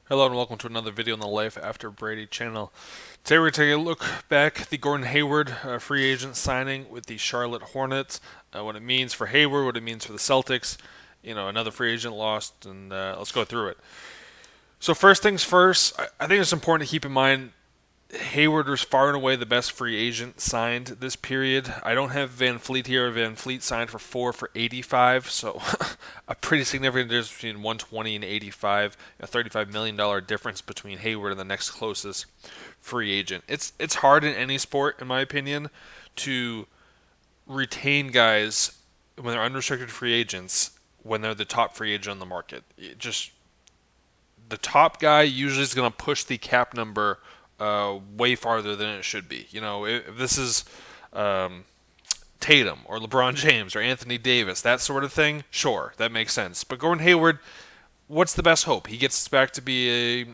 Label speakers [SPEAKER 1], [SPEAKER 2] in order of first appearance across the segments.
[SPEAKER 1] Hello and welcome to another video on the Life After Brady channel. Today we're taking a look back at the Gordon Hayward free agent signing with the Charlotte Hornets, what it means for Hayward, what it means for the Celtics, another free agent lost, and let's go through it. So first things first, I think it's important to keep in mind Hayward was far and away the best free agent signed this period. I don't have Van Fleet here. Van Fleet signed for 85, so a pretty significant difference between 120 and 85, a $35 million difference between Hayward and the next closest free agent. It's hard in any sport, in my opinion, to retain guys when they're unrestricted free agents when they're the top free agent on the market. The top guy usually is going to push the cap number way farther than it should be. If this is Tatum or LeBron James or Anthony Davis, that sort of thing, sure, that makes sense. But Gordon Hayward, what's the best hope? He gets back to be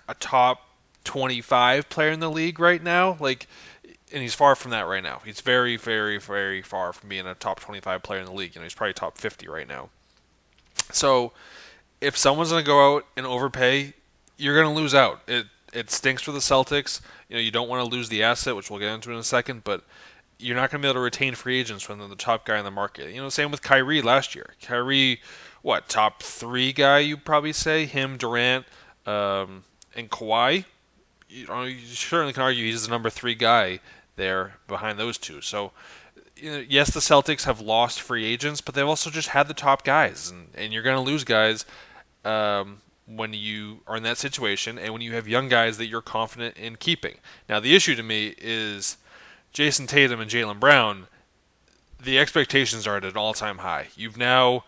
[SPEAKER 1] a top 25 player in the league right now, and he's far from that right now. He's very, very, very far from being a top 25 player in the league. He's probably top 50 right now. So if someone's going to go out and overpay, you're going to lose out. It stinks for the Celtics. You don't want to lose the asset, which we'll get into in a second, but you're not going to be able to retain free agents when they're the top guy in the market. Same with Kyrie last year. Kyrie, top 3 guy, you'd probably say? Him, Durant, and Kawhi. You certainly can argue he's the number 3 guy there behind those two. So, yes, the Celtics have lost free agents, but they've also just had the top guys, and you're going to lose guys when you are in that situation and when you have young guys that you're confident in keeping. Now, the issue to me is Jason Tatum and Jaylen Brown, the expectations are at an all-time high. You've now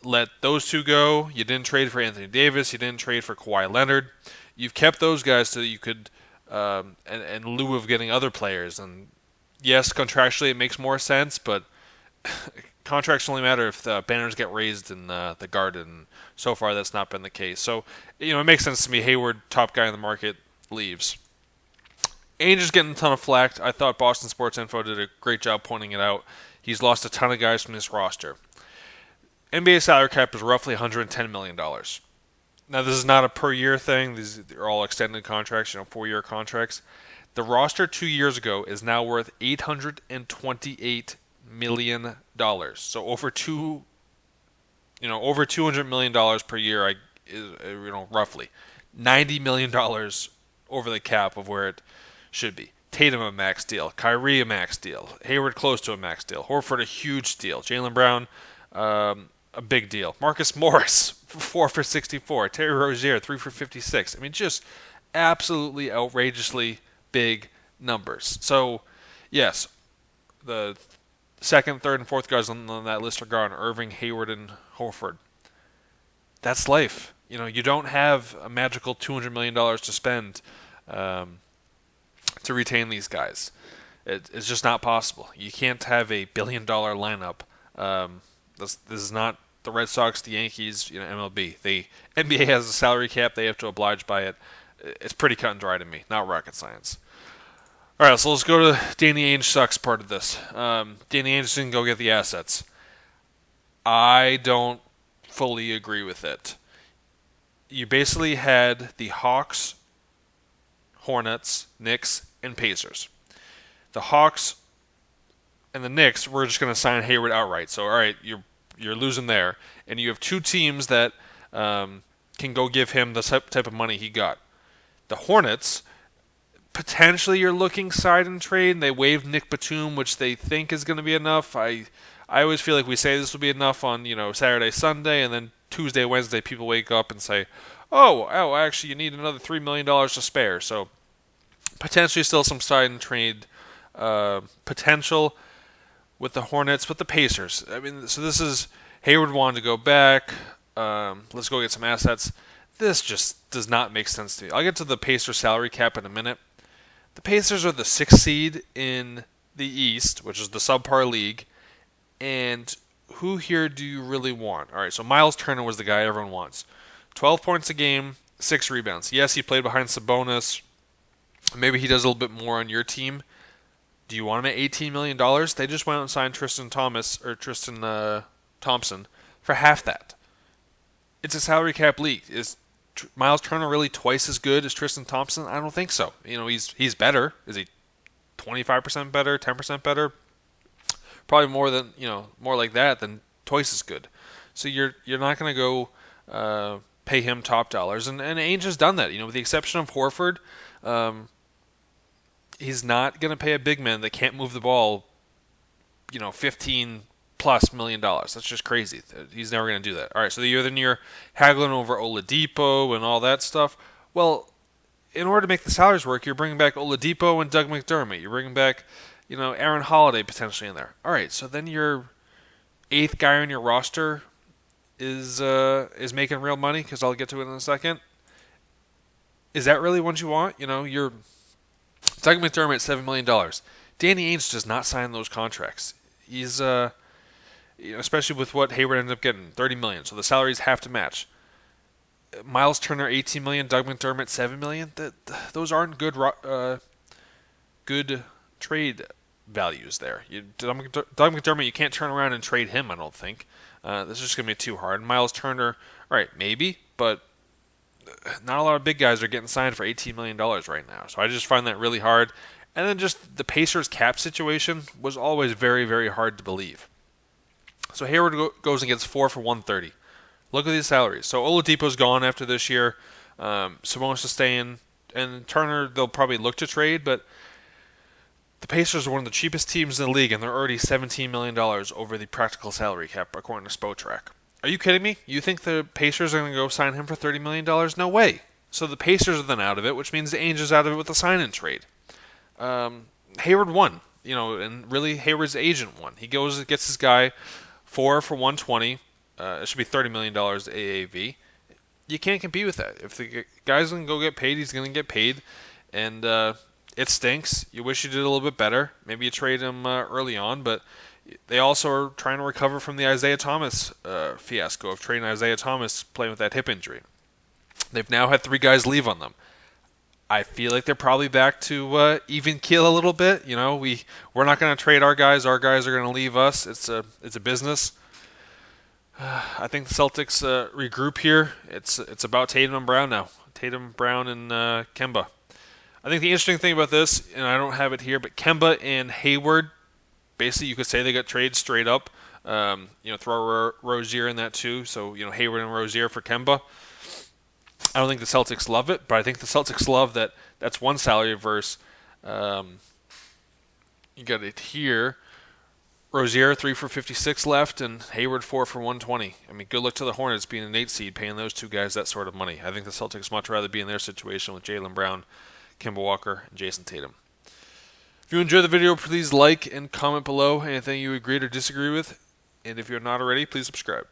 [SPEAKER 1] let those two go. You didn't trade for Anthony Davis. You didn't trade for Kawhi Leonard. You've kept those guys so that you could, in lieu of getting other players. And yes, contractually it makes more sense, but contracts only matter if the banners get raised in the Garden. So far, that's not been the case. So, it makes sense to me. Hayward, top guy in the market, leaves. Ainge is getting a ton of flack. I thought Boston Sports Info did a great job pointing it out. He's lost a ton of guys from this roster. NBA salary cap is roughly $110 million. Now, this is not a per-year thing. These are all extended contracts, 4-year contracts. The roster 2 years ago is now worth $828 million. So over $200 million per year, roughly $90 million over the cap of where it should be. Tatum a max deal, Kyrie a max deal, Hayward close to a max deal, Horford a huge deal, Jaylen Brown a big deal, Marcus Morris 4 for 64, Terry Rozier 3 for 56. Just absolutely outrageously big numbers. So yes, the second, third, and fourth guys on that list are gone. Irving, Hayward, and Horford. That's life. You don't have a magical $200 million to spend to retain these guys. It's just not possible. You can't have a billion-dollar lineup. This is not the Red Sox, the Yankees, MLB. The NBA has a salary cap. They have to oblige by it. It's pretty cut and dry to me. Not rocket science. All right, so let's go to Danny Ainge sucks part of this. Danny Ainge didn't go get the assets. I don't fully agree with it. You basically had the Hawks, Hornets, Knicks, and Pacers. The Hawks and the Knicks were just going to sign Hayward outright. So, all right, you're losing there. And you have 2 teams that can go give him the type of money he got. The Hornets, potentially you're looking side and trade, and they waived Nick Batum, which they think is going to be enough. I always feel like we say this will be enough on Saturday, Sunday, and then Tuesday, Wednesday, people wake up and say, oh, actually you need another $3 million to spare. So potentially still some side and trade potential with the Hornets, with the Pacers. So this is Hayward wanted to go back. Let's go get some assets. This just does not make sense to me. I'll get to the Pacers salary cap in a minute. The Pacers are the 6th seed in the East, which is the subpar league. And who here do you really want? All right, so Miles Turner was the guy everyone wants. 12 points a game, 6 rebounds. Yes, he played behind Sabonis. Maybe he does a little bit more on your team. Do you want him at $18 million? They just went out and signed Tristan Thompson for half that. It's a salary cap league. Is Miles Turner really twice as good as Tristan Thompson? I don't think so. He's better. Is he 25% better, 10% better? Probably more like that than twice as good. So you're not going to go pay him top dollars, and Ainge has done that. With the exception of Horford, he's not going to pay a big man that can't move the ball, $15+ million. That's just crazy. He's never going to do that. All right, so you're haggling over Oladipo and all that stuff. Well, in order to make the salaries work, you're bringing back Oladipo and Doug McDermott. You're bringing back, Aaron Holiday potentially in there. All right, so then your 8th guy on your roster is making real money, because I'll get to it in a second. Is that really what you want? You're Doug McDermott, $7 million. Danny Ainge does not sign those contracts. He's especially with what Hayward ended up getting, $30 million. So the salaries have to match. Miles Turner, $18 million. Doug McDermott, $7 million. Those aren't good trade values there. Doug McDermott, you can't turn around and trade him, I don't think. This is just going to be too hard. Miles Turner, all right, maybe, but not a lot of big guys are getting signed for $18 million right now. So I just find that really hard. And then just the Pacers cap situation was always very, very hard to believe. So Hayward goes and gets 4 for $130. Look at these salaries. So Oladipo's gone after this year. Sabonis is staying. And Turner, they'll probably look to trade, but the Pacers are one of the cheapest teams in the league, and they're already $17 million over the practical salary cap, according to Spotrac. Are you kidding me? You think the Pacers are going to go sign him for $30 million? No way. So the Pacers are then out of it, which means the Ainge is out of it with a sign-in trade. Hayward won, and really Hayward's agent won. He goes and gets this guy 4 for $120. It should be $30 million AAV. You can't compete with that. If the guy's going to go get paid, he's going to get paid. And it stinks. You wish you did a little bit better. Maybe you trade him early on, but they also are trying to recover from the Isaiah Thomas fiasco of trading Isaiah Thomas playing with that hip injury. They've now had 3 guys leave on them. I feel like they're probably back to even keel a little bit. We're not going to trade our guys. Our guys are going to leave us. It's a business. I think the Celtics regroup here. It's about Tatum and Brown now. Tatum, Brown, and Kemba. I think the interesting thing about this, and I don't have it here, but Kemba and Hayward, basically you could say they got traded straight up. Throw Rozier in that too. So Hayward and Rozier for Kemba. I don't think the Celtics love it, but I think the Celtics love that that's one salary versus you got it here. Rozier 3 for 56 left, and Hayward 4 for 120. I mean, good luck to the Hornets being an 8 seed, paying those 2 guys that sort of money. I think the Celtics much rather be in their situation with Jaylen Brown, Kemba Walker, and Jason Tatum. If you enjoyed the video, please like and comment below anything you agreed or disagree with, and if you're not already, please subscribe.